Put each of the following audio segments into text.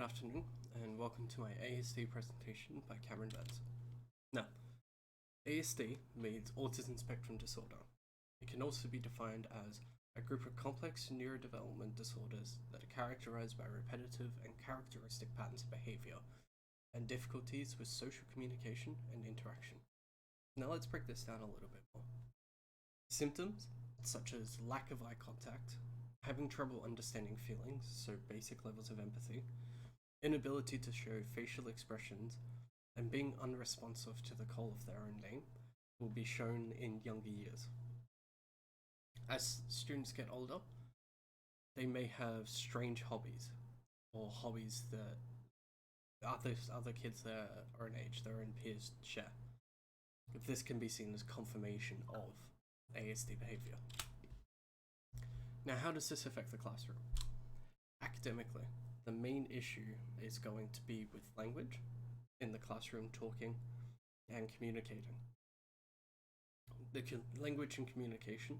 Good afternoon, and welcome to my ASD presentation by Cameron Benz. Now, ASD means Autism Spectrum Disorder. It can also be defined as a group of complex neurodevelopment disorders that are characterized by repetitive and characteristic patterns of behavior and difficulties with social communication and interaction. Now let's break this down a little bit more. Symptoms such as lack of eye contact, having trouble understanding feelings, so basic levels of empathy, inability to show facial expressions, and being unresponsive to the call of their own name will be shown in younger years. As students get older, they may have strange hobbies, or hobbies that other kids that are in age, their own peers share. This can be seen as confirmation of ASD behavior. Now, how does this affect the classroom? Academically, the main issue is going to be with language in the classroom, talking and communicating. The language and communication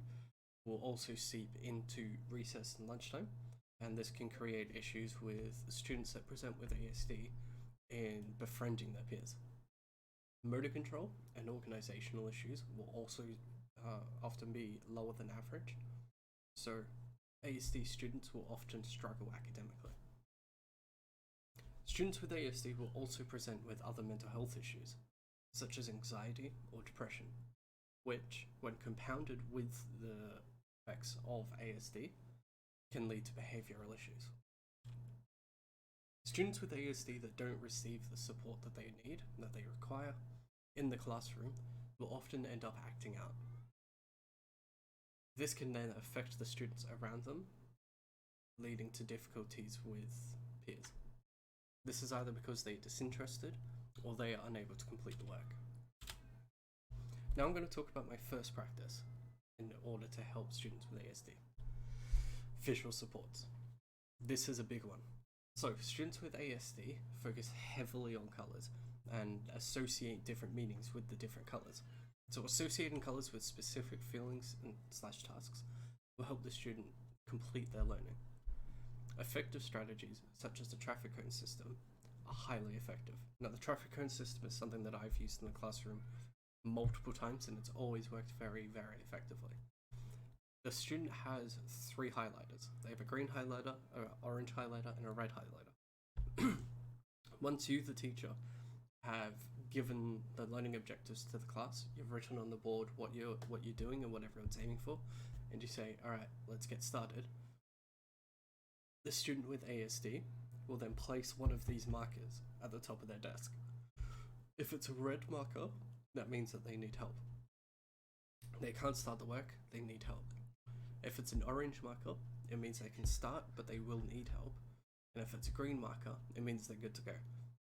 will also seep into recess and lunchtime, and this can create issues with students that present with ASD in befriending their peers. Motor control and organizational issues will also often be lower than average, so ASD students will often struggle academically. Students with ASD will also present with other mental health issues, such as anxiety or depression, which, when compounded with the effects of ASD, can lead to behavioral issues. Students with ASD that don't receive the support that they need, that they require, in the classroom will often end up acting out. This can then affect the students around them, leading to difficulties with peers. This is either because they're disinterested or they are unable to complete the work. Now I'm going to talk about my first practice in order to help students with ASD. Visual supports. This is a big one. So students with ASD focus heavily on colours and associate different meanings with the different colours. So associating colours with specific feelings and /tasks will help the student complete their learning. Effective strategies, such as the traffic cone system, are highly effective. Now, the traffic cone system is something that I've used in the classroom multiple times, and it's always worked very, very effectively. The student has 3 highlighters. They have a green highlighter, an orange highlighter, and a red highlighter. Once you, the teacher, have given the learning objectives to the class, you've written on the board what you're doing and what everyone's aiming for, and you say, all right, let's get started. The student with ASD will then place one of these markers at the top of their desk. If it's a red marker, that means that they need help. They can't start the work, they need help. If it's an orange marker, it means they can start, but they will need help. And if it's a green marker, it means they're good to go.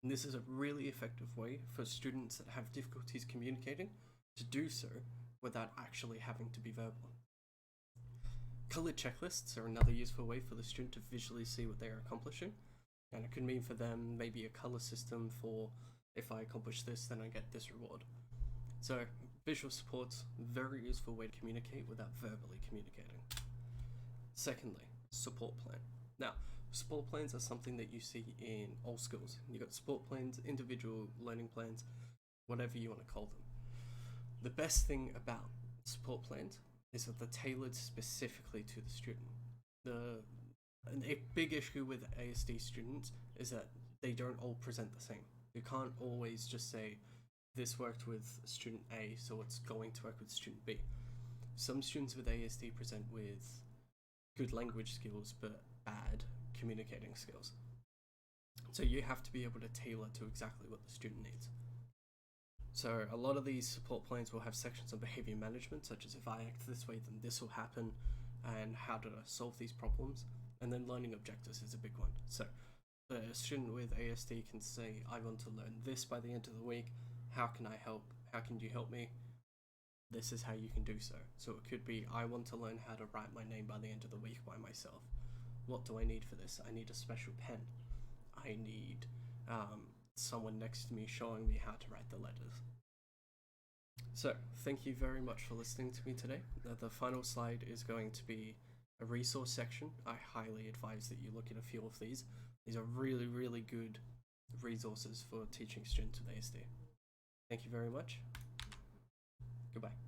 And this is a really effective way for students that have difficulties communicating to do so without actually having to be verbal. Colored checklists are another useful way for the student to visually see what they are accomplishing, and it could mean for them maybe a color system for if I accomplish this, then I get this reward. So visual support's a very useful way to communicate without verbally communicating. Secondly, support plan. Now, support plans are something that you see in all schools. You've got support plans, individual learning plans, whatever you want to call them. The best thing about support plans is that they're tailored specifically to the student. A big issue with ASD students is that they don't all present the same. You can't always just say, this worked with student A, so it's going to work with student B. Some students with ASD present with good language skills, but bad communicating skills. So you have to be able to tailor to exactly what the student needs. So a lot of these support plans will have sections on behavior management, such as if I act this way, then this will happen, and how to solve these problems. And then learning objectives is a big one. So the student with ASD can say, I want to learn this by the end of the week. How can I help? How can you help me? This is how you can do so. So it could be, I want to learn how to write my name by the end of the week by myself. What do I need for this? I need a special pen. I need someone next to me showing me how to write the letters. So, thank you very much for listening to me today. The final slide is going to be a resource section. I highly advise that you look at a few of these. These are really, really good resources for teaching students with ASD. Thank you very much. Goodbye.